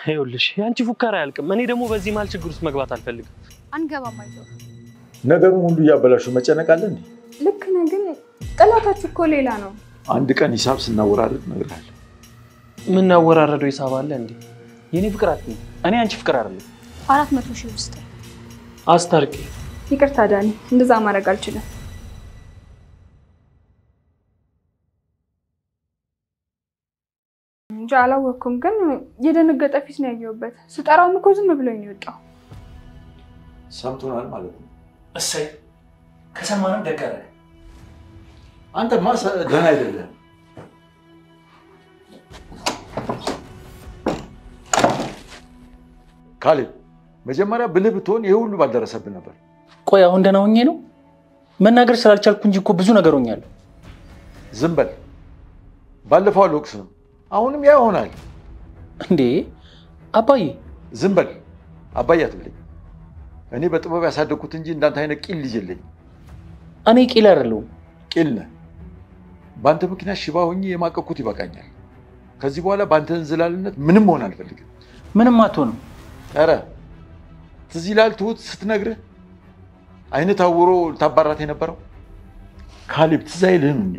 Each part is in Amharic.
ይኸውልሽ ያንቺ ፉከራ ያልቅም እኔ ደግሞ በዚህ ማል ችግር ውስጥ መግባት አልፈልግም አንገባም አይዞህ ነገሩን ሁሉ ያበላሹ መጨነቅ አለ እንዴ ልክ ነህ ግን ጠላታችሁ እኮ ሌላ ነው አንድ ቀን ሂሳብ ስናወራረድ ነግራለሁ ምን ያወራረደው ሂሳብ አለ እንዴ የኔ ፍቅር አትኝ እኔ አንቺ ፍቅር አይደለም 400 ሺህ ውስጥ አስታርቂ ይቅርታ ዳኒ እንደዛ ማድረግ አልችልም ጃላወኩም ግን የደነገጠ ፊት ነው ያየውበት ስጠራው እኮ ዝም ብሎኝ ነው የወጣው ሰምቶናል ማለት ነው እሰይ ከሰማንም ደቀረ አንተ ማሰ ደህና አይደለም ካሌብ መጀመሪያ ብልህ ብትሆን ይሄ ሁሉ ባልደረሰብን ነበር ቆይ አሁን ደህና ሆኜ ነው መናገር ስላልቻልኩ እንጂ እኮ ብዙ ነገር ሆኛለሁ ዝም በል ባለፈው አልወቅስም አሁንም ያ ይሆናል እንዴ አባዬ ዝም በል አባዬ አትበለኝ እኔ በጥበብ ያሳደግኩት እንጂ እንዳንተ አይነት ቂል ልጅ የለኝም እኔ ቂል አይደለሁም ቂል ነህ ባንተ ምክንያት ሽባ ሆኜ የማቀኩት ይበቃኛል ከዚህ በኋላ ባንተ እንዝላልነት ምንም መሆን አልፈልግም ምንም አትሆንም ኧረ ትዝ ይላል ትሁት ስትነግርህ አይነት አውሮ ታባራት የነበረው ካሌብ ትዝ አይልህም እንዴ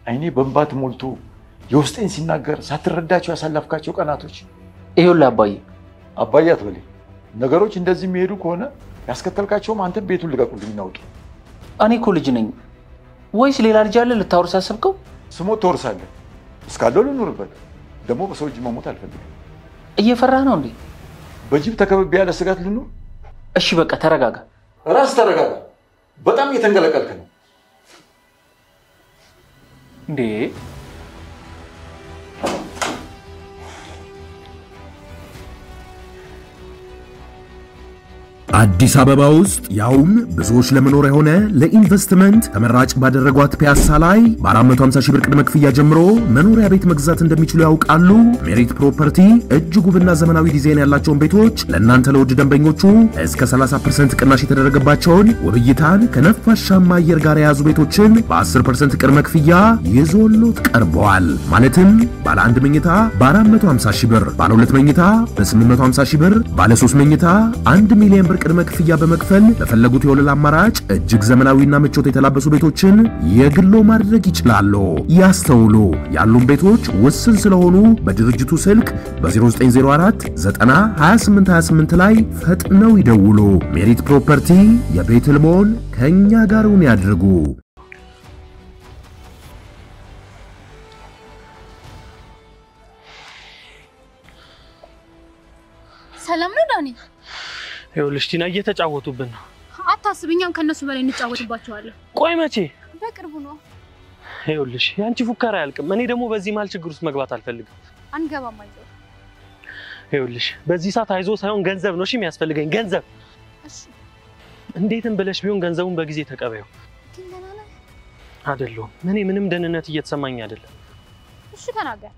አይኔ በእንባት ሞልቶ የውስጤን ሲናገር ሳትረዳቸው ያሳለፍካቸው ቀናቶች ይኸውልህ አባዬ አትበለኝ ነገሮች እንደዚህ የሚሄዱ ከሆነ ያስከተልካቸውም አንተን ቤቱን ልቀቁልኝ እናውጡ እኔ እኮ ልጅ ነኝ ወይስ ሌላ ልጅ አለ ልታወርስ አሰብከው ስሞት ትወርሳለህ እስካለው ልኑርበት ደግሞ በሰው እጅ መሞት አልፈልግም እየፈራህ ነው እንዴ በጅብ ተከብቤ ያለ ስጋት ልኑር እሺ በቃ ተረጋጋ ራስ ተረጋጋ በጣም እየተንገለቀልክ ነው እንዴ አዲስ አበባ ውስጥ ያውም ብዙዎች ለመኖር የሆነ ለኢንቨስትመንት ተመራጭ ባደረጓት ፒያሳ ላይ በ450 ሺህ ብር ቅድመ ክፍያ ጀምሮ መኖሪያ ቤት መግዛት እንደሚችሉ ያውቃሉ? ሜሪት ፕሮፐርቲ እጅግ ውብና ዘመናዊ ዲዛይን ያላቸውን ቤቶች ለእናንተ ለውድ ደንበኞቹ እስከ 30% ቅናሽ የተደረገባቸውን ውብይታን ከነፋሻማ አየር ጋር የያዙ ቤቶችን በ10% ቅድመ ክፍያ ይዞሎት ቀርበዋል። ማለትም ባለ 1 መኝታ በ450 ሺህ ብር፣ ባለ 2 መኝታ በ850 ሺህ ብር፣ ባለ 3 መኝታ 1 ሚሊዮን ብር ቅድመ ክፍያ በመክፈል በፈለጉት የወለል አማራጭ እጅግ ዘመናዊና ምቾት የተላበሱ ቤቶችን የግሎ ማድረግ ይችላሉ። ያስተውሉ፣ ያሉን ቤቶች ውስን ስለሆኑ በድርጅቱ ስልክ በ0904 90 28 28 ላይ ፈጥነው ይደውሉ። ሜሪት ፕሮፐርቲ የቤት ህልሞን ከኛ ጋርውን ያድርጉ። ሰላም ነው ዳኒ ይኸውልሽ ቲና እየተጫወቱብን ነው አታስብኛም ከነሱ በላይ እንጫወትባቸዋለን ቆይ መቼ በቅርቡ ነው ይኸውልሽ ያንቺ ፉከራ ያልቅም እኔ ደግሞ በዚህ ማል ችግር ውስጥ መግባት አልፈልግም አንገባም አይዞህ ይኸውልሽ በዚህ ሰዓት አይዞህ ሳይሆን ገንዘብ ነው እሺ የሚያስፈልገኝ ገንዘብ እሺ እንዴትም ብለሽ ቢሆን ገንዘቡን በጊዜ ተቀበዩ ግን ደህና ነህ አይደለም እኔ ምንም ደህንነት እየተሰማኝ አይደለም እሺ ተናገር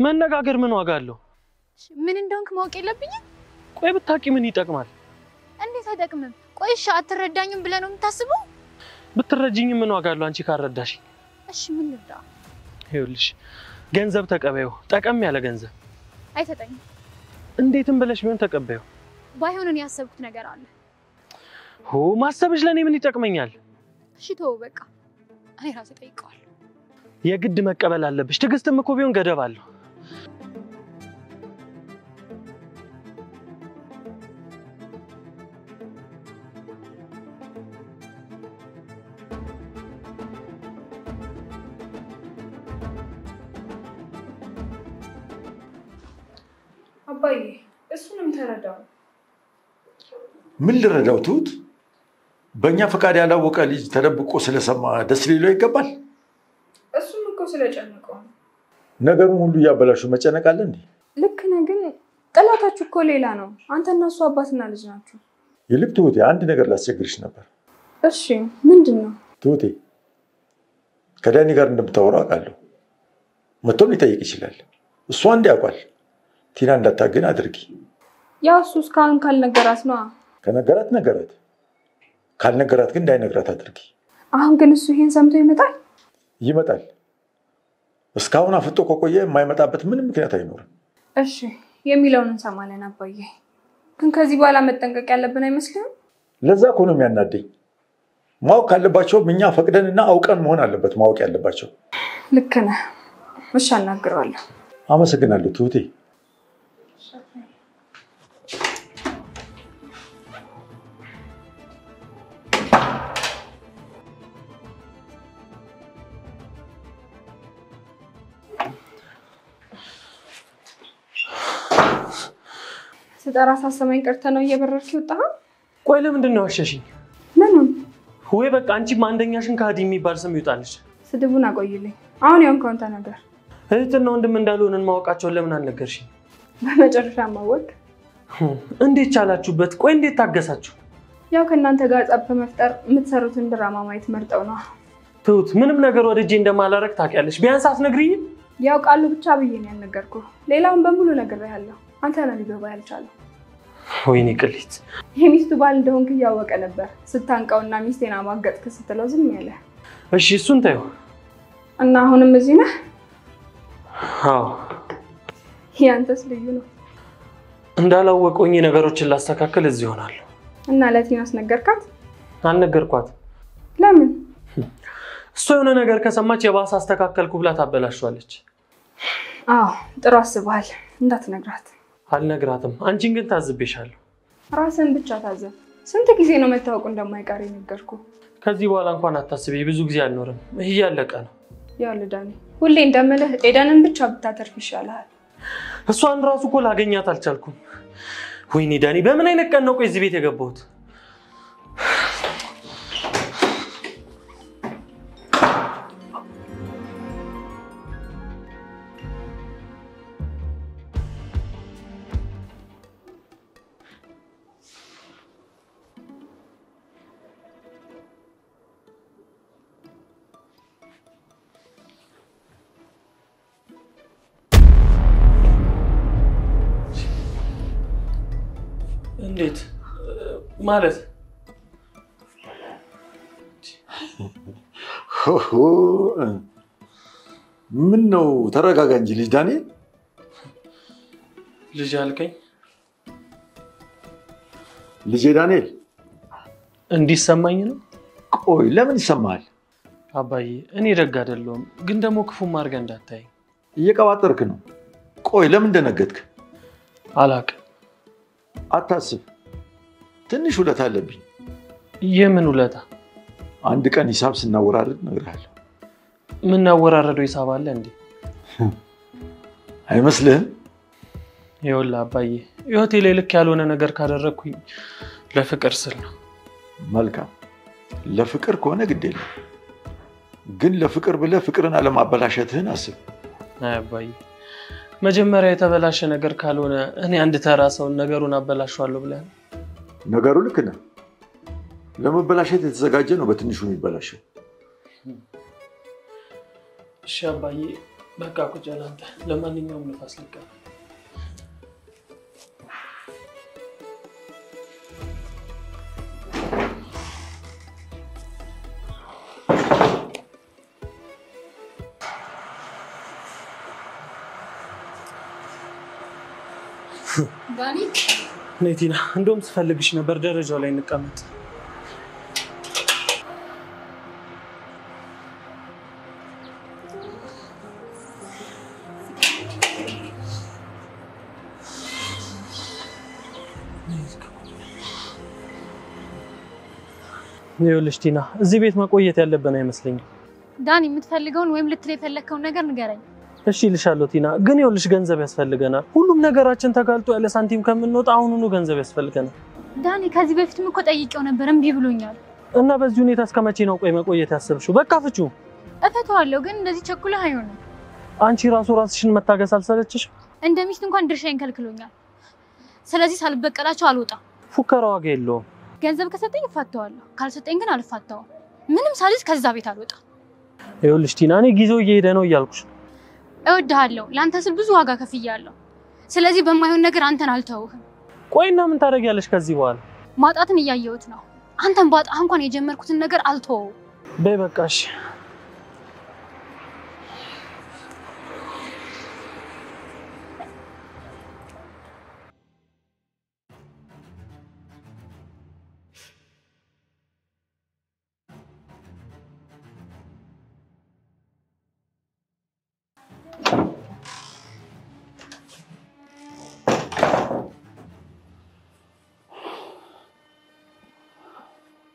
መነጋገር ምን ዋጋ አለው ምን እንደሆንክ ማወቅ የለብኝም ቆይ ብታቂ ምን ይጠቅማል እንዴት አይጠቅምም ቆይ እሺ አትረዳኝም ብለህ ነው የምታስበው ብትረጂኝ ምን ዋጋ አለው አንቺ ካረዳሽ እሺ ምን ልርዳ ይኸውልሽ ገንዘብ ተቀበዩ ጠቀም ያለ ገንዘብ አይተጠኝም እንዴትም ብለሽ ቢሆን ተቀበዩ ባይሆን እኔ ያሰብኩት ነገር አለ ሆ ማሰብሽ ለኔ ምን ይጠቅመኛል እሺ ተው በቃ እኔ ራሴ ጠይቀዋለሁ የግድ መቀበል አለብሽ ትግስትም እኮ ቢሆን ገደብ አለው አባዬ እሱንም ተረዳው ምን ልረዳው ትሁት በእኛ ፈቃድ ያላወቀ ልጅ ተደብቆ ስለሰማ ደስ ሊለው ይገባል እሱም እኮ ስለጨነቀው ነገሩን ሁሉ ያበላሹ መጨነቅ አለ እንዴ ልክ ነህ ግን ጠላታችሁ እኮ ሌላ ነው አንተና እሱ አባትና ልጅ ናችሁ ይልቅ ትሁቴ አንድ ነገር ላስቸግርሽ ነበር እሺ ምንድነው ትሁቴ ከዳኒ ጋር እንደምታወራው አውቃለሁ መጥቶም ሊጠይቅ ይችላል እሱ አንድ ያውቃል ቲና እንዳታገን አድርጊ ያው እሱ እስካሁን ካልነገራት ነው ከነገራት ነገራት ካልነገራት ግን እንዳይነግራት አድርጊ አሁን ግን እሱ ይሄን ሰምቶ ይመጣል እስካሁን አፍጦ ከቆየ የማይመጣበት ምንም ምክንያት አይኖርም እሺ የሚለውን እንሰማለን አባዬ። ግን ከዚህ በኋላ መጠንቀቅ ያለብን አይመስልም? ለዛ እኮ ነው የሚያናደኝ። ማወቅ ካለባቸው እኛ ፈቅደንና አውቀን መሆን አለበት ማወቅ ያለባቸው። ልክ ነህ። እሺ አናግረዋለሁ። አመሰግናለሁ ትሁቴ። ስጠራ ሳሰማኝ ቀርተህ ነው እየበረርክ የወጣኸው? ቆይ ለምንድን ነው አሸሽኝ? ምኑን? ወይ በቃ አንቺም አንደኛሽን ከሃዲ የሚባል ስም ይውጣልሽ። ስድቡን አቆይልኝ። አሁን የሆንከውን ተናገር። እህትና ወንድም እንዳልሆነን ማወቃቸውን ለምን አልነገርሽኝ? በመጨረሻ ማወቅ እንዴት ቻላችሁበት? ቆይ እንዴት ታገሳችሁ? ያው ከእናንተ ጋር ጸብ በመፍጠር የምትሰሩትን ድራማ ማየት መርጠው ነው። ትሁት ምንም ነገር ወደጄ እንደማላረግ ታውቂያለሽ። ቢያንስ አትነግሪኝም? ያው ቃሉ ብቻ ብዬ ነው ያልነገርኩህ። ሌላውን በሙሉ ነግሬሃለሁ። አንተ ነው ሊገባ ያልቻለው። ወይኔ ቅሊት! የሚስቱ ባል እንደሆንክ እያወቀ ነበር ስታንቀውና ሚስቴን አማገጥክ ስትለው ዝም ያለ። እሺ እሱን ተይው እና አሁንም እዚህ ነህ? አዎ። ያንተስ ልዩ ነው። እንዳላወቀኝ ነገሮችን ላስተካክል እዚህ ሆናለሁ። እና ለቲናስ ነገርካት? አልነገርኳት። ለምን? እሷ የሆነ ነገር ከሰማች የባሰ አስተካከልኩ ብላ ታበላሽዋለች። አዎ ጥሩ አስበሃል። እንዳትነግራት። አልነግራትም። አንቺን ግን ታዝቤሻለሁ። ራስን ብቻ ታዘብ። ስንት ጊዜ ነው መታወቁ እንደማይቀር የነገርኩ? ከዚህ በኋላ እንኳን አታስቢ። ብዙ ጊዜ አልኖርም። ይሄ ያለቀ ነው። ያው ልዳኔ ሁሌ እንደምልህ ኤደንን ብቻ ብታተርፍ ይሻላል። እሷን ራሱ እኮ ላገኛት አልቻልኩም። ወይኔ ዳኒ፣ በምን አይነት ቀን ነው ቆይ እዚህ ቤት የገባሁት? እንዴት ማለት? ምን ነው? ተረጋጋ እንጂ ልጅ ዳንኤል። ልጅ አልከኝ? ልጅ ዳንኤል እንዲሰማኝ ነው? ቆይ ለምን ይሰማሃል? አባዬ እኔ ደግ አይደለሁም፣ ግን ደግሞ ክፉም አድርገህ እንዳታይ። እየቀባጠርክ ነው። ቆይ ለምን ደነገጥክ? አላውቅም። አታስብ። ትንሽ ውለታ አለብኝ። የምን ውለታ? አንድ ቀን ሂሳብ ስናወራረድ እነግርሃለሁ። ምን እናወራረደው ሂሳብ አለ እንዴ? አይመስልህም? ይኸውልህ አባዬ፣ ህይወቴ ላይ ልክ ያልሆነ ነገር ካደረግኩኝ ለፍቅር ስል ነው። መልካም፣ ለፍቅር ከሆነ ግድ የለም። ግን ለፍቅር ብለህ ፍቅርን አለማበላሸትህን አስብ። አይ አባዬ፣ መጀመሪያ የተበላሸ ነገር ካልሆነ እኔ አንድ ተራ ሰው ነገሩን አበላሽዋለሁ ብለህ ነው? ነገሩ ልክ ነህ። ለመበላሸት የተዘጋጀ ነው በትንሹ የሚበላሸው። እሺ አባዬ፣ በቃ ቁጭ በል አንተ። ለማንኛውም ንፋስ ልቀበል። ዳኒ ኔቲና፣ እንደውም ስፈልግሽ ነበር። ደረጃው ላይ እንቀመጥ። ይኸውልሽ ቲና፣ እዚህ ቤት መቆየት ያለብን አይመስለኝም። ዳኒ፣ የምትፈልገውን ወይም ልትል የፈለከውን ነገር ንገረኝ። እሺ ልሻለሁ ቲና፣ ግን ይኸውልሽ ገንዘብ ያስፈልገናል። ሁሉም ነገራችን ተጋልጦ ያለ ሳንቲም ከምንወጣ አሁኑኑ ገንዘብ ያስፈልገናል። ዳኒ፣ ከዚህ በፊትም እኮ ጠይቄው ነበር፣ እምቢ ብሎኛል። እና በዚህ ሁኔታ እስከመቼ ነው ቆይ መቆየት ያሰብሽው? በቃ ፍቺው። እፈታዋለሁ፣ ግን እንደዚህ ቸኩለህ አይሆንም። አንቺ ራስሽን መታገስ አልሰለችሽም? እንደ ሚስት እንኳን ድርሻዬን ከልክሎኛል። ስለዚህ ሳልበቀላቸው አልወጣም። ፉከራ ዋጋ የለውም። ገንዘብ ከሰጠኝ እፋታዋለሁ፣ ካልሰጠኝ ግን አልፋታውም። ምንም ሳልይዝ ከዛ ቤት አልወጣም። ይኸውልሽ ቲና፣ እኔ ጊዜው እየሄደ ነው እያልኩሽ። እወድሃለሁ፣ ለአንተ ስል ብዙ ዋጋ ከፍያለሁ። ስለዚህ በማይሆን ነገር አንተን አልተውህም። ቆይና ምን ታደርጊያለሽ ከዚህ በኋላ? ማጣትን እያየሁት ነው። አንተን ባጣህ እንኳን የጀመርኩትን ነገር አልተወውም። በይ በቃሽ።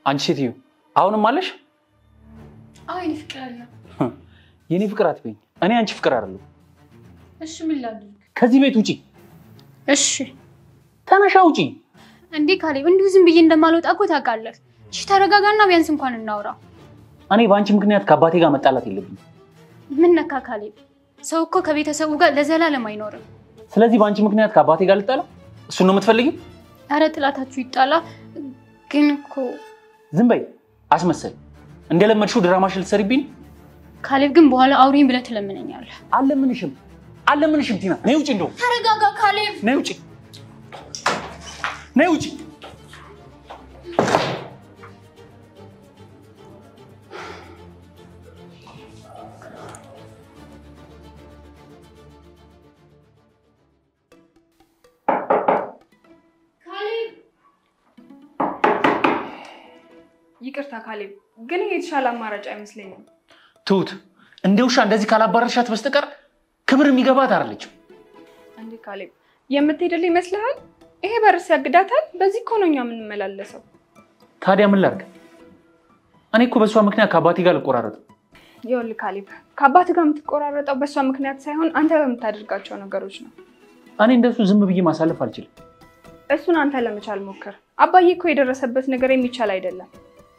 አንቺ ሴትዮ አሁንም አለሽ? አዎ የኔ ፍቅር አለ። የኔ ፍቅር አትበይኝ። እኔ አንቺ ፍቅር አይደለም። እሺ ምን ላድርግ? ከዚህ ቤት ውጪ። እሺ ተነሻ ውጪ። እንዴ ካሌብ እንዲሁ ዝም ብዬ እንደማልወጣ እኮ ታውቃለህ። እሺ ተረጋጋና ቢያንስ እንኳን እናውራ። እኔ ባንቺ ምክንያት ከአባቴ ጋር መጣላት የለብኝም። ምን ነካ ካሌብ? ሰው እኮ ከቤተሰቡ ጋር ለዘላለም አይኖርም። ስለዚህ ባንቺ ምክንያት ከአባቴ ጋር ልጣላ? እሱን ነው የምትፈልጊው? አረ ጥላታችሁ ይጣላ። ግን እኮ ዝም በይ አስመሰል። እንደለመድሽው ድራማሽ ልትሰሪብኝ። ካሌብ ግን በኋላ አውሪኝ ብለህ ትለምነኛለህ። አለምንሽም ቲና ነይ ውጪ። እንደው ተረጋጋ ካሌብ። ነይ ውጪ። ይቅርታ ካሌብ፣ ግን የተሻለ አማራጭ አይመስለኝም። ትሁት እንደውሻ እንደዚህ ካላባረርሻት በስተቀር ክብር የሚገባት አይደለችም። እንዴ ካሌብ የምትሄድልኝ ይመስልሃል? ይሄ በርስ ያግዳታል። በዚህ እኮ ነው እኛ የምንመላለሰው። ታዲያ ምን ላድርግ? እኔ እኮ በሷ ምክንያት ከአባቴ ጋር ልቆራረጥ። ይኸውልህ ካሌብ፣ ከአባት ጋር የምትቆራረጠው በሷ ምክንያት ሳይሆን አንተ በምታደርጋቸው ነገሮች ነው። እኔ እንደሱ ዝም ብዬ ማሳለፍ አልችልም። እሱን አንተ ለመቻል ሞክር። አባዬ እኮ የደረሰበት ነገር የሚቻል አይደለም።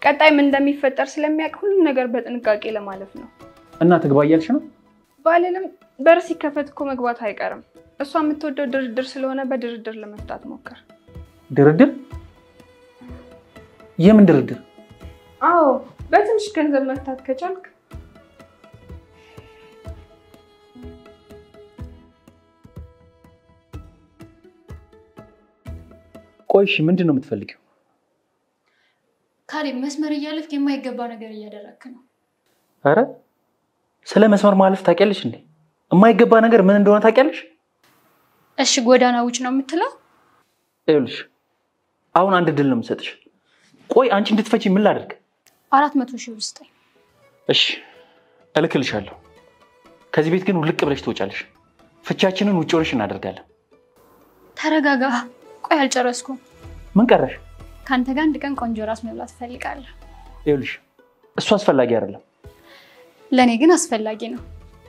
ቀጣይ ምን እንደሚፈጠር ስለሚያውቅ ሁሉ ነገር በጥንቃቄ ለማለፍ ነው። እና ትግባ እያልሽ ነው? ባልልም በር ሲከፈት እኮ መግባት አይቀርም። እሷ የምትወደው ድርድር ስለሆነ በድርድር ለመፍታት ሞክር። ድርድር? የምን ድርድር? አዎ በትንሽ ገንዘብ መፍታት ከቻልክ። ቆይሽ ምንድን ነው የምትፈልጊው? ካሌብ መስመር እያለፍክ የማይገባ ነገር እያደረክ ነው። አረ ስለ መስመር ማለፍ ታውቂያለሽ እንዴ? የማይገባ ነገር ምን እንደሆነ ታውቂያለሽ? እሺ ጎዳና ውጭ ነው የምትለው? ይኸውልሽ አሁን አንድ ድል ነው የምሰጥሽ። ቆይ አንቺ እንድትፈቺ ምን ላድርግ? 400,000 ብር ስጠኝ። እሺ እልክልሻለሁ። ከዚህ ቤት ግን ውልቅ ብለሽ ትወጫለሽ። ፍቻችንን ውጭ ሆነሽ እናደርጋለን። ተረጋጋ። ቆይ አልጨረስኩም። ምን ቀረሽ? ካንተ ጋር አንድ ቀን ቆንጆ ራስ መብላት ፈልጋለሁ። ይኸውልሽ እሱ አስፈላጊ አይደለም። ለኔ ግን አስፈላጊ ነው።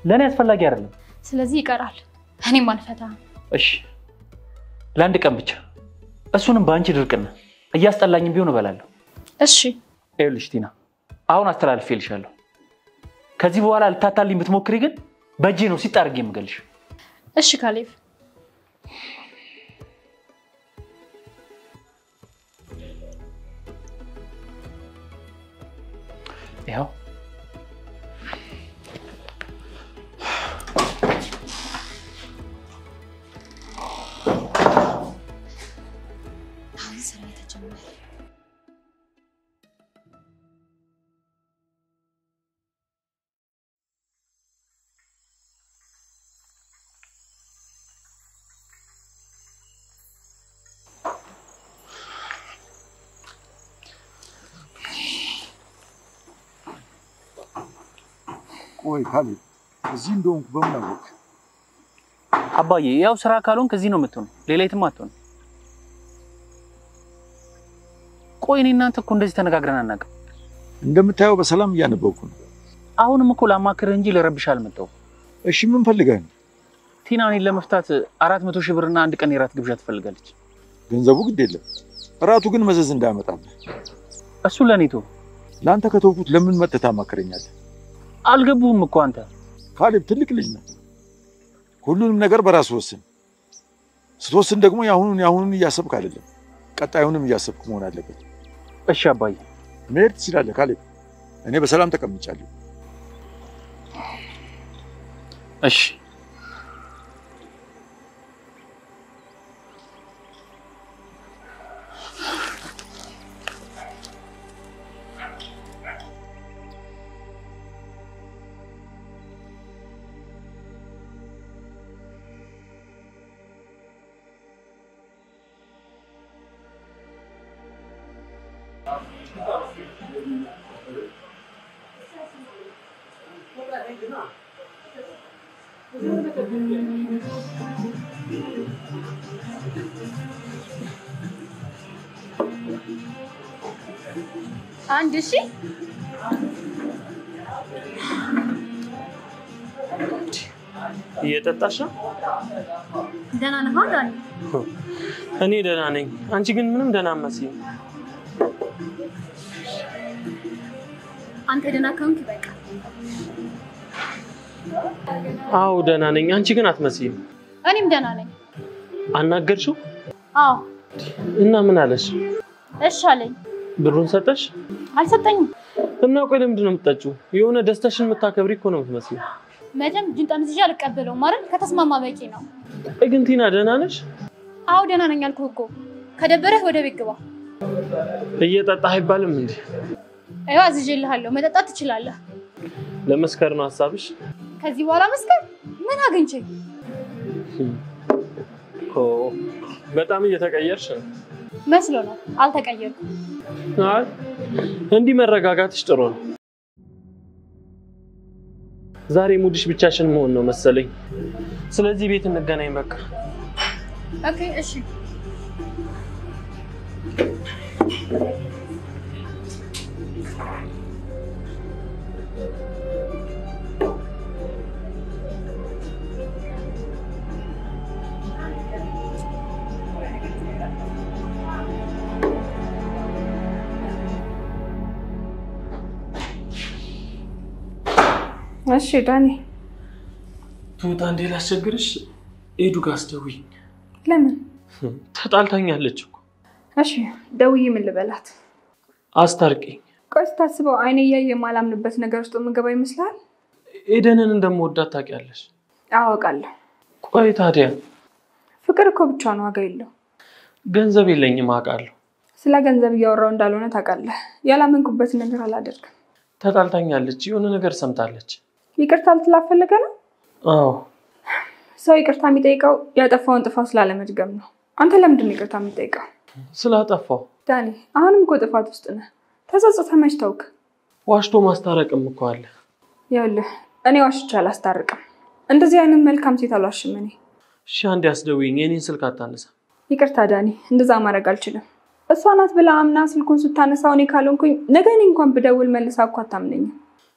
ለኔ አስፈላጊ አይደለም። ስለዚህ ይቀራል። እኔም አልፈታም። እሺ ለአንድ ቀን ብቻ። እሱንም በአንቺ ድርቅና እያስጠላኝም ቢሆን እበላለሁ። እሺ ይኸውልሽ ቲና አሁን አስተላልፌልሻለሁ። ከዚህ በኋላ ልታታልኝ ብትሞክሪ ግን በእጄ ነው ሲጣርግ የምገልሽ። እሺ ካሌብ። ያው አሁን ስራ ተጀመረ። ቆይ ካሌብ እዚህ እንደሆንኩ በምን አወቅ? አባዬ ያው ስራ ካልሆንክ እዚህ ነው የምትሆነው፣ ሌላ የትም አትሆንም። ቆይ እኔ እናንተ እኮ እንደዚህ ተነጋግረን አናውቅም። እንደምታየው በሰላም እያነበብኩ ነው። አሁንም እኮ ላማክርህ እንጂ ልረብሽ አልመጣሁም። እሺ ምን ፈልገህ ነው? ቲና እኔን ለመፍታት 400,000 ብርና አንድ ቀን የራት ግብዣ ትፈልጋለች። ገንዘቡ ግድ የለም፣ እራቱ ግን መዘዝ እንዳያመጣብህ። እሱ ለኔ ተው። ለአንተ ከተውኩት ለምን መጥተህ ታማክረኛለህ? አልገቡህም እኮ አንተ። ካሌብ ትልቅ ልጅ ነህ። ሁሉንም ነገር በራስ ወስን። ስትወስን ደግሞ ያሁኑን እያሰብክ አይደለም፣ ቀጣዩንም እያሰብክ መሆን አለበት። እሺ አባዬ። መሄድ ትችላለህ ካሌብ። እኔ በሰላም ተቀምጫለሁ። እሺ አንድ ሺ እየጠጣሽ ነው? ደህና ነህ ዳኒ? እኔ ደህና ነኝ። አንቺ ግን ምንም ደህና አትመስይም። አንተ ደህና ከሆንክ በቃ። አዎ ደህና ነኝ። አንቺ ግን አትመስይም። እኔም ደህና ነኝ። አናገርሽው? አዎ። እና ምን አለሽ? እሺ አለኝ። ብሩን ሰጠሽ? አልሰጠኝም። እና ቆይ ለምንድን ነው የምትጠጪው? የሆነ ደስታሽን የምታከብሪ እኮ ነው የምትመስለው። መቼም እጁን ጠምዝዤ አልቀበለውም አይደል? ከተስማማ በቂ ነው። ግን ቲና ደህና ነሽ? አዎ ደህና ነኝ አልኩህ እኮ። ከደበረህ ወደ ቤት ግባ። እየጠጣህ አይባልም እንዴ? አይዋ አዝዤልሃለሁ፣ መጠጣት ትችላለህ። ለመስከር ነው ሐሳብሽ? ከዚህ በኋላ መስከር ምን አግኝቼ? በጣም እየተቀየርሽ ነው። መስሎ ነው። አልተቀየርኩም። አይ እንዲህ መረጋጋትሽ ጥሩ ነው። ዛሬ ሙድሽ ብቻሽን መሆን ነው መሰለኝ። ስለዚህ ቤት እንገናኝ በቃ። ኦኬ እሺ። እሺ ዳኒ። ትውጣ እንዴ ላስቸግርሽ? ኤዱ ጋር አስደውይኝ። ለምን? ተጣልታኛለች እኮ። እሺ ደውዬ ምን ልበላት? አስታርቂኝ። ቆይ ስታስበው አይኔ እያየ የማላምንበት ነገር ውስጥ የምገባ ይመስላል? ኤደንን እንደምወዳት ታውቂያለሽ? አውቃለሁ። ቆይ ታዲያ ፍቅር እኮ ብቻውን ዋጋ የለው። ገንዘብ የለኝም አውቃለሁ። ስለ ገንዘብ እያወራው እንዳልሆነ ታውቃለህ። ያላመንኩበት ነገር አላደርግም። ተጣልታኛለች። የሆነ ነገር ሰምታለች። ይቅርታ ልትላፈልገ ነው? አዎ። ሰው ይቅርታ የሚጠይቀው ያጠፋውን ጥፋት ስላለመድገም ነው። አንተ ለምንድን ነው ይቅርታ የምትጠይቀው? ስላጠፋው። ዳኒ አሁንም እኮ ጥፋት ውስጥ ነህ። ተጸጽተህ መች ተውክ? ዋሽቶ ማስታረቅም እኮ አለ። ይኸውልህ እኔ ዋሽቼ አላስታርቅም። እንደዚህ አይነት መልካም ሴት አልዋሽም እኔ። እሺ አንዴ አስደውይኝ። የኔን ስልክ አታነሳ። ይቅርታ ዳኒ፣ እንደዛ ማድረግ አልችልም። እሷ ናት ብላ አምና ስልኩን ስታነሳው እኔ ካልሆንኩኝ ነገ እኔ እንኳን ብደውል መልሳ እኮ አታምነኝም።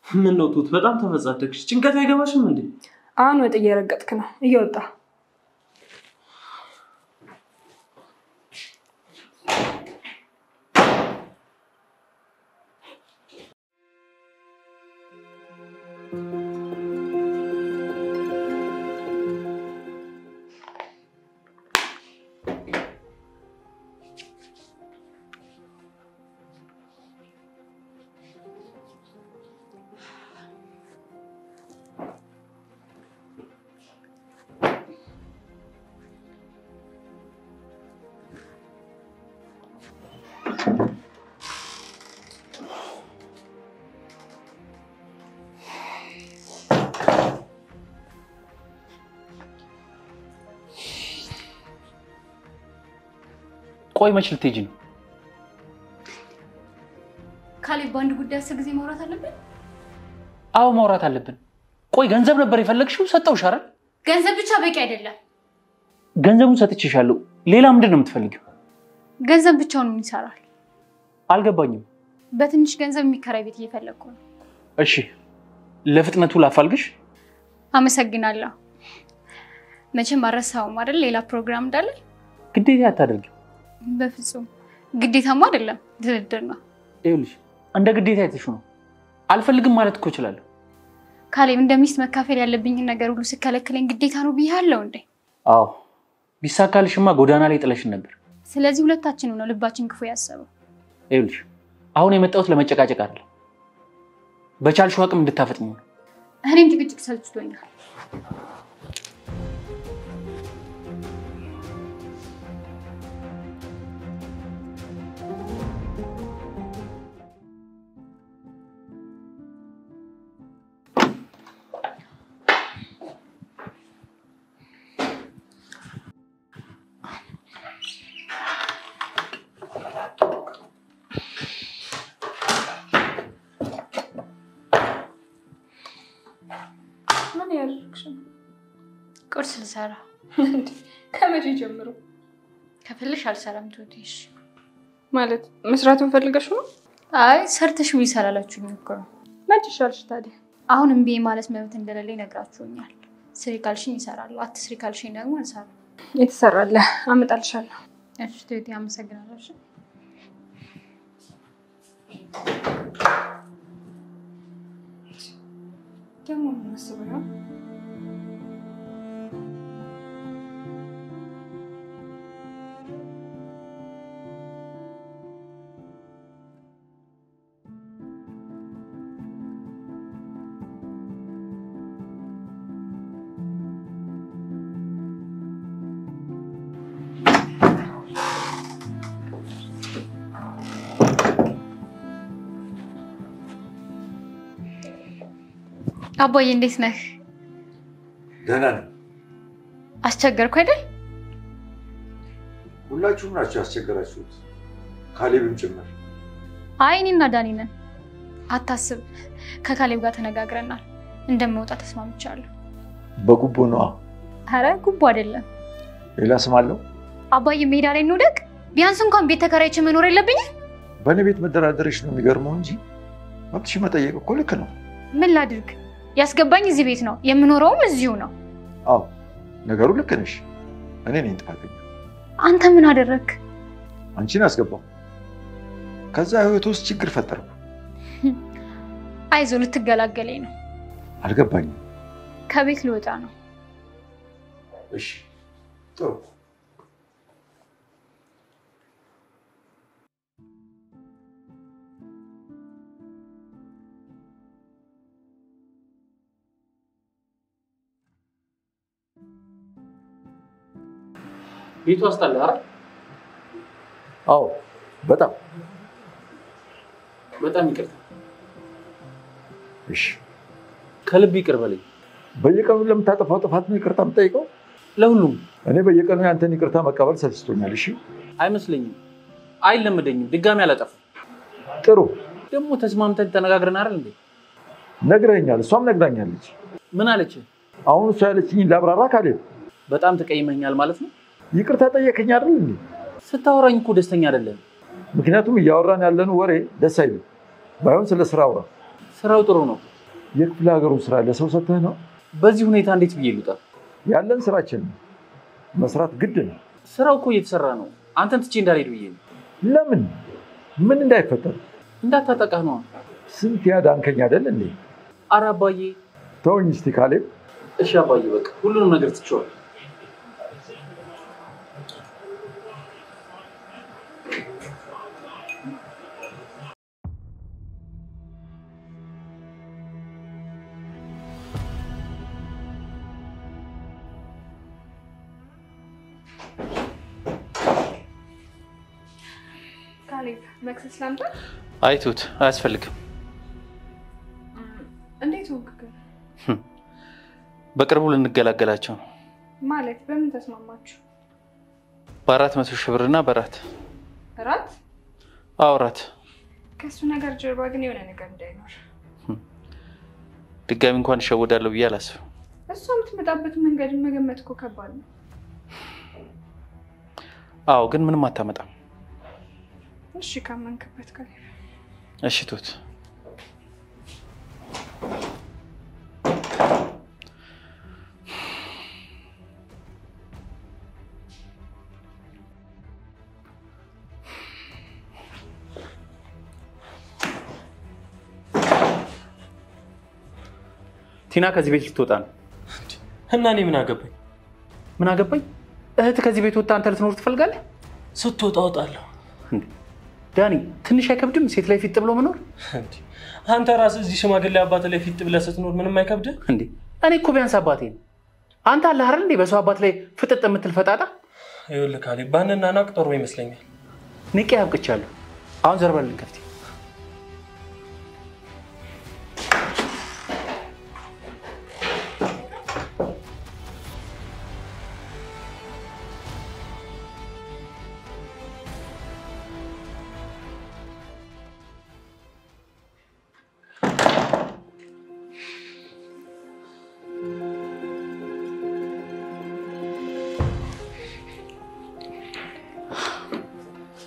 ምን ነው ቱት በጣም ተመጻደቅሽ። ጭንቀት አይገባሽም እንዴ? አሁን ወጥ እየረገጥክ ነው እየወጣ። ቆይ መች ልትሄጂ ነው? ካሌብ በአንድ ጉዳይ 10 ጊዜ ማውራት አለብን? አዎ ማውራት አለብን። ቆይ ገንዘብ ነበር የፈለግሽው? ሰጠውሽ አይደል? ገንዘብ ብቻ በቂ አይደለም። ገንዘቡን ሰጥቼሻለሁ። ሌላ ምንድን ነው የምትፈልጊው? ገንዘብ ብቻውን ምን ይሰራል? አልገባኝም። በትንሽ ገንዘብ የሚከራይ ቤት እየፈለግኩ ነው። እሺ ለፍጥነቱ ላፋልግሽ። አመሰግናለሁ። መቼም አረሳውም አይደል ሌላ ፕሮግራም እንዳለ? ግዴታ አታደርጊው። በፍጹም ግዴታማ አይደለም፣ ድርድር ነው። ይኸውልሽ እንደ ግዴታ አይተሽው ነው። አልፈልግም ማለት እኮ እችላለሁ። ካሌብ እንደሚስት መካፈል ያለብኝን ነገር ሁሉ ስከለክለኝ ግዴታ ነው ብያለሁ እንዴ? አዎ ቢሳካልሽማ ጎዳና ላይ ጥለሽን ነበር። ስለዚህ ሁለታችን ነው ልባችን ክፉ ያሰበው። ይኸውልሽ አሁን የመጣሁት ለመጨቃጨቅ አይደለም። በቻልሽው አቅም እንድታፈጥኝ ነው። እኔም ጭቅጭቅ ሰልችቶኛል። ምን ያደርግሽ? ቁርስ ልሰራ። ከመቼ ጀምሮ? ከፍልሽ አልሰራም ትወጪሽ ማለት መስራቱን ፈልገሽ ነው? አይ ሰርተሽ ይሰራላችሁ እኮ መች ይሻልሽ ታዲያ? አሁን እምቢ ማለት መብት እንደሌለኝ ነግራችሁኛል። ስሪ ካልሽኝ ይሰራሉ፣ አትስሪ ካልሽኝ ደግሞ አልሰራም። የተሰራለ አመጣልሻለሁ። እሺ ትይት ያመሰግናለሽ። ደግሞ መስበራ አባዬ እንዴት ነህ? ደህና ነኝ። አስቸገርኩ አይደል? ሁላችሁም ናችሁ ያስቸገራችሁት፣ ካሌብም ጭምር። አይ እኔና ዳኒ ነን። አታስብ፣ ከካሌብ ጋር ተነጋግረናል። እንደምወጣ ተስማምቻለሁ። በጉቦ ነዋ። ኧረ ጉቦ አይደለም። ሌላ ስም አለው? አባዬ ሜዳ ላይ እንውደቅ? ቢያንስ እንኳን ቤት ተከራይቼ መኖር የለብኝም? በእኔ ቤት መደራደርሽ ነው የሚገርመው እንጂ መብትሽ መጠየቅ እኮ ልክ ነው። ምን ላድርግ? ያስገባኝ እዚህ ቤት ነው፣ የምኖረውም እዚሁ ነው። አዎ ነገሩ ልክ ነሽ። እኔ ነኝ ጥፋተኛ። አንተ ምን አደረክ? አንቺን አስገባው። ከዛ ህይወት ውስጥ ችግር ፈጠርኩ። አይዞ ልትገላገለኝ ነው። አልገባኝም። ከቤት ልወጣ ነው። እሺ ጥሩ። ቤቱ አስጠላ አይደል? አዎ በጣም ይቅርታ። እሺ ከልብ ይቅር በለኝ። በየቀኑ ለምታጠፋው ጥፋት ነው ይቅርታ የምጠይቀው? ለሁሉም። እኔ በየቀኑ ያንተን ይቅርታ መቀበል ሰልችቶኛል። እሺ አይመስለኝም፣ አይለምደኝም። ድጋሚ አላጠፋም። ጥሩ። ደግሞ ተስማምተን ተነጋግረን አይደል እንዴ? ነግረኛል፣ እሷም ነግራኛለች። ምን አለች? አሁን እሷ ያለችኝ ላብራራ ካሌብ። በጣም ተቀይመኛል ማለት ነው? ይቅርታ ጠየቀኝ አይደል እንዴ? ስታወራኝ እኮ ደስተኛ አይደለም። ምክንያቱም እያወራን ያለነው ወሬ ደስ አይልም። ባይሆን ስለ ስራ አውራ። ስራው ጥሩ ነው። የክፍለ ሀገሩ ስራ ለሰው ሰጥተህ ነው? በዚህ ሁኔታ እንዴት ብዬ ልውጣ? ያለን ስራችን መስራት ግድ ነው። ስራው እኮ እየተሰራ ነው። አንተን ትቼ እንዳልሄድ ብዬ ነው። ለምን? ምን እንዳይፈጠር? እንዳታጠቃህ ነው። ስንት ያዳንከኝ አይደል እንዴ? ኧረ አባዬ ተወኝ እስቲ ካሌብ። እሺ አባዬ በቃ ሁሉንም ነገር ትቼዋለሁ። ካሌብ መክሰስ ላምጣ? አይቱት አያስፈልግም። እንዴት ወንክ? በቅርቡ ልንገላገላቸው ነው። ማለት በምን ተስማማችሁ? በ400 ሺህ ብርና በራት። ራት? አዎ ራት። ከሱ ነገር ጀርባ ግን የሆነ ነገር እንዳይኖር። ድጋሚ እንኳን እሸወዳለሁ ብዬ አላስብም። እሷ የምትመጣበት መንገድ መገመት እኮ ከባድ ነው። አዎ ግን ምንም አታመጣም። እሺ ካመንክበት ካሌብ። እሺ ቱት። ቲና ከዚህ ቤት ልትወጣ ነው። እና እኔ ምን አገባኝ? ምን አገባኝ? እህት ከዚህ ቤት ወጣ አንተ ልትኖር ትፈልጋለህ? ስትወጣ እወጣለሁ። ዳኒ ትንሽ አይከብድም ሴት ላይ ፊት ብሎ መኖር? አንተ ራስህ እዚህ ሽማግሌ አባት ላይ ፊት ብለህ ስትኖር ምንም አይከብድህ እንዴ? እኔ እኮ ቢያንስ አባቴ ነው። አንተ አለ አይደል እንዴ በሰው አባት ላይ ፍጥጥ የምትል ፈጣጣ? ይኸውልህ ካሌብ ባንናናቅ ጥሩ ይመስለኛል። ንቄ ያብቅቻለሁ። አሁን ዘርበልን ከፍቴ።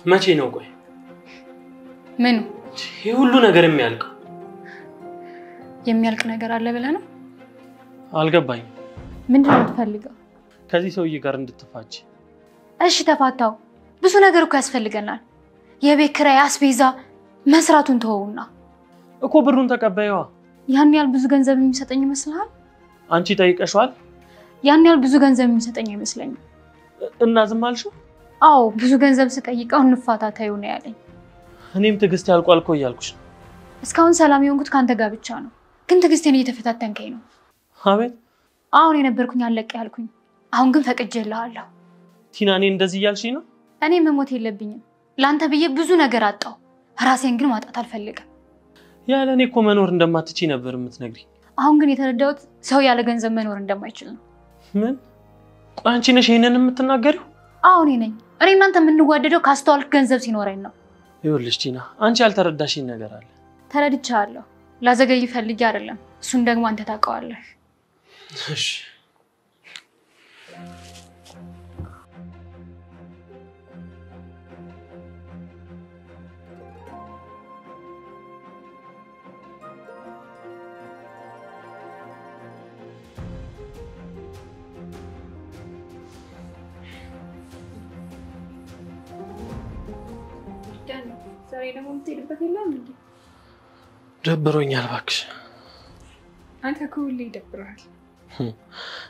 መቼ ነው ቆይ? ምኑ? ይሄ ሁሉ ነገር የሚያልቅ ነገር አለ ብለህ ነው? አልገባኝም። ምንድነው የምትፈልገው? ከዚህ ሰውዬ ጋር እንድትፋች። እሺ ተፋታው። ብዙ ነገር እኮ ያስፈልገናል። የቤት ኪራይ፣ አስቤዛ፣ መስራቱን ተወውና እኮ ብሩን ተቀበይዋ። ያን ያህል ብዙ ገንዘብ የሚሰጠኝ ይመስልሃል? አንቺ ጠይቀሽዋል? ያን ያህል ብዙ ገንዘብ የሚሰጠኝ አይመስለኝም። እና ዝም አልሽው? አዎ ብዙ ገንዘብ ስጠይቀው እንፋታ ተይው ነው ያለኝ። እኔም ትዕግስት ያልቋል እኮ እያልኩሽ ነው። እስካሁን ሰላም የሆንኩት ካንተ ጋር ብቻ ነው። ግን ትዕግስቴን እየተፈታተንከኝ ነው። አቤት። አሁን የነበርኩኝ አለቀ ያልኩኝ፣ አሁን ግን ፈቅጄልሃለሁ። ቲና እኔ እንደዚህ እያልሽኝ ነው? እኔ መሞት የለብኝም። ላንተ ብዬ ብዙ ነገር አጣው። ራሴን ግን ማጣት አልፈልግም። ያለ እኔ እኮ መኖር እንደማትችይ ነበር የምትነግሪኝ። አሁን ግን የተረዳሁት ሰው ያለ ገንዘብ መኖር እንደማይችል ነው። ምን? ቆይ አንቺ ነሽ ይሄንን የምትናገሪው? አዎ እኔ ነኝ። እኔ እናንተ የምንዋደደው ካስተዋልክ ገንዘብ ሲኖረኝ ነው። ይኸውልሽ ቲና፣ አንቺ ያልተረዳሽኝ ነገር አለ። ተረድቻለሁ። ላዘገይ ፈልጌ አይደለም። እሱን ደግሞ አንተ ታውቀዋለህ። እሺ ዛሬ ደግሞ የምትሄድበት የለም እንዴ? ደብሮኛል እባክሽ። አንተ ከሁሌ ይደብራል።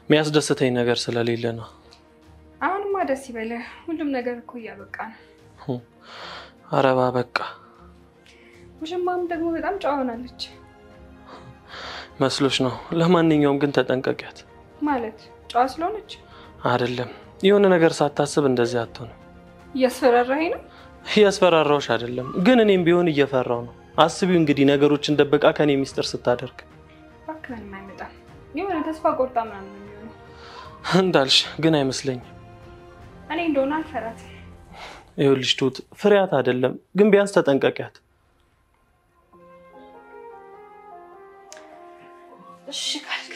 የሚያስደስተኝ ነገር ስለሌለ ነው። አሁንማ ደስ ይበልህ። ሁሉም ነገር እኮ እያበቃ ነው። አረባ በቃ። ውሽማም ደግሞ በጣም ጨዋ ሆናለች መስሎሽ ነው? ለማንኛውም ግን ተጠንቀቂያት። ማለት ጨዋ ስለሆነች አይደለም፣ የሆነ ነገር ሳታስብ እንደዚህ አትሆንም። እያስፈራራኸኝ ነው? እያስፈራራሁሽ አይደለም፣ ግን እኔም ቢሆን እየፈራው ነው። አስቢው እንግዲህ ነገሮችን ደብቃ ከኔ ሚስጥር ስታደርግ። እባክህ አይመጣም። የሆነ ተስፋ ቆርጣ ምናምን ነው የሚሆነው። እንዳልሽ ግን አይመስለኝም። እኔ እንደሆነ አልፈራት። ይኸውልሽ ትሁት፣ ፍሬያት አይደለም፣ ግን ቢያንስ ተጠንቀቂያት። እሺ ካልክ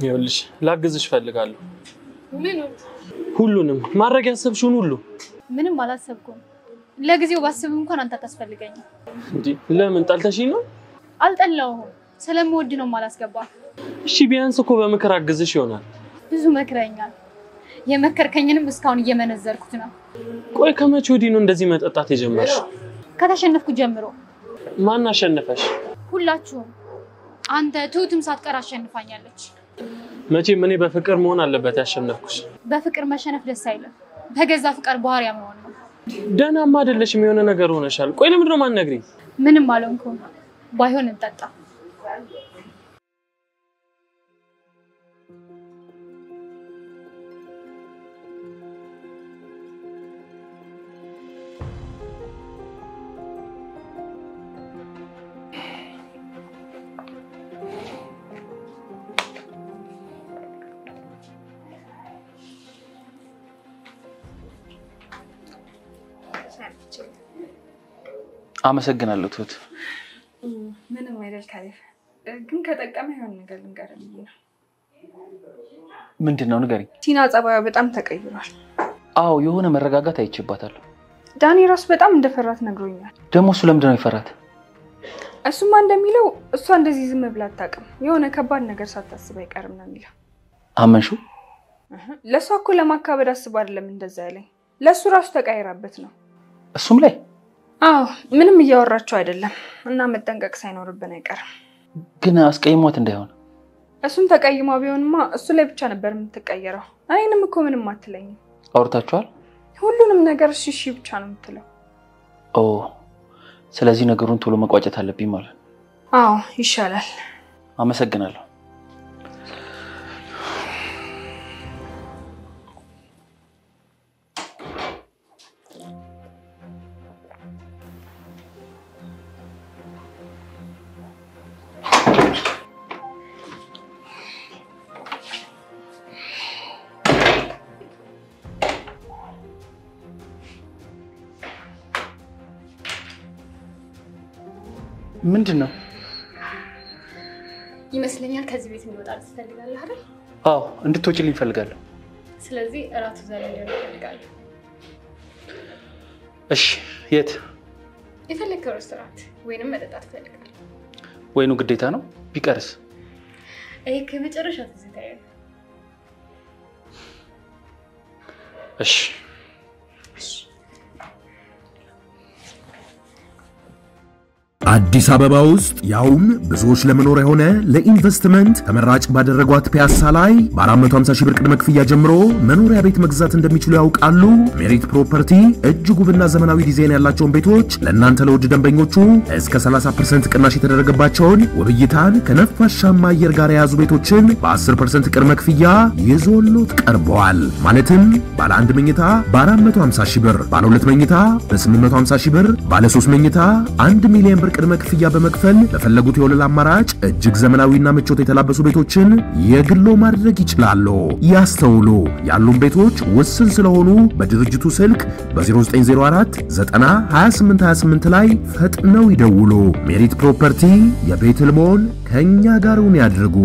ይኸውልሽ ላግዝሽ ፈልጋለሁ። ምን? ሁሉንም ማድረግ ያሰብሽውን ሁሉ። ምንም አላሰብኩም። ለጊዜው ባስብ እንኳን አንተ ታስፈልገኝ። እንዴ ለምን ጠልተሽኝ ነው? አልጠላሁም። ስለምወድ ነው ማላስገባ። እሺ ቢያንስ እኮ በምክር አግዝሽ ይሆናል። ብዙ መክረኛል። የመከርከኝንም እስካሁን እየመነዘርኩት ነው። ቆይ ከመቼ ወዲህ ነው እንደዚህ መጠጣት የጀመርሽ? ከተሸነፍኩ ጀምሮ። ማን አሸነፈሽ? ሁላችሁም። አንተ ትሁትም ሳትቀር አሸንፋኛለች። መቼም እኔ በፍቅር መሆን አለበት ያሸነፍኩሽ። በፍቅር መሸነፍ ደስ አይልም። በገዛ ፍቅር ባህሪያ መሆን ነው። ደህናማ አይደለሽም፣ የሆነ ነገር ሆነሻል። ቆይ ለምንድን ነው የማትነግሪኝ? ምንም አልሆንኩም። ባይሆን እንጠጣ። አመሰግናለሁ ትሁት። ምንም አይደል ካሌብ። ግን ከጠቀመ የሆነ ነገር ልንገርህ ብዬ ነው። ምንድነው? ንገሪኝ። ቲና ጸባዩ በጣም ተቀይሯል። አዎ የሆነ መረጋጋት አይቼባታለሁ። ዳኒ ራሱ በጣም እንደፈራት ነግሮኛል። ደግሞ እሱ ለምንድን ነው ይፈራት? እሱማ እንደሚለው እሷ እንደዚህ ዝም ብላ አታውቅም። የሆነ ከባድ ነገር ሳታስብ አይቀርም ነው የሚለው። አመንሽው? ለእሷ እኮ ለማካበድ አስብ አይደለም እንደዛ ያለኝ። ለእሱ ራሱ ተቀይራበት ነው። እሱም ላይ አዎ ምንም እያወራቸው አይደለም እና መጠንቀቅ ሳይኖርብን አይቀርም። ግን አስቀይሟት እንዳይሆን። እሱም ተቀይሟ ቢሆንማ እሱ ላይ ብቻ ነበር የምትቀየረው። እኔንም እኮ ምንም አትለኝም። አውርታችኋል? ሁሉንም ነገር እሺ እሺ ብቻ ነው የምትለው። ኦ ስለዚህ ነገሩን ቶሎ መቋጨት አለብኝ ማለት ነው። አዎ ይሻላል። አመሰግናለሁ። ምንድነው? ይመስለኛል ከዚህ ቤት እንዲወጣ ትፈልጋለህ አይደል? አዎ እንድትወጪልኝ እፈልጋለሁ። ስለዚህ እራቱ ዛሬ እንዲሆን እፈልጋለሁ። እሺ የት? የፈለግከው ሬስቶራንት ወይንም መጠጣት እፈልጋለሁ። ወይኑ ግዴታ ነው? ቢቀርስ? ይሄ ከመጨረሻ ትዝታዬ ነው። እሺ አዲስ አበባ ውስጥ ያውም ብዙዎች ለመኖር የሆነ ለኢንቨስትመንት ተመራጭ ባደረጓት ፒያሳ ላይ በ450 ሺህ ብር ቅድመ ክፍያ ጀምሮ መኖሪያ ቤት መግዛት እንደሚችሉ ያውቃሉ? ሜሪት ፕሮፐርቲ እጅግ ውብና ዘመናዊ ዲዛይን ያላቸውን ቤቶች ለእናንተ ለውድ ደንበኞቹ እስከ 30% ቅናሽ የተደረገባቸውን ውብይታን ከነፋሻማ አየር ጋር የያዙ ቤቶችን በ10% ቅድመ ክፍያ ይዞሎት ቀርበዋል። ማለትም ባለ 1 መኝታ በ450 ሺህ ብር፣ ባለ 2 መኝታ በ850 ሺህ ብር፣ ባለ 3 መኝታ 1 ሚሊዮን ብር ቅድመ ክፍያ በመክፈል ለፈለጉት የወለል አማራጭ እጅግ ዘመናዊና ምቾት የተላበሱ ቤቶችን የግሎ ማድረግ ይችላሉ። ያስተውሉ፣ ያሉን ቤቶች ውስን ስለሆኑ በድርጅቱ ስልክ በ0904 90 28 28 ላይ ፈጥነው ይደውሉ። ሜሪት ፕሮፐርቲ የቤት ህልሞን ከኛ ጋር ያድርጉ።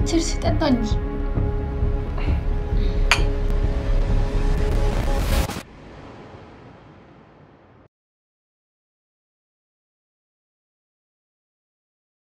ችርስ ጠጣ እንጂ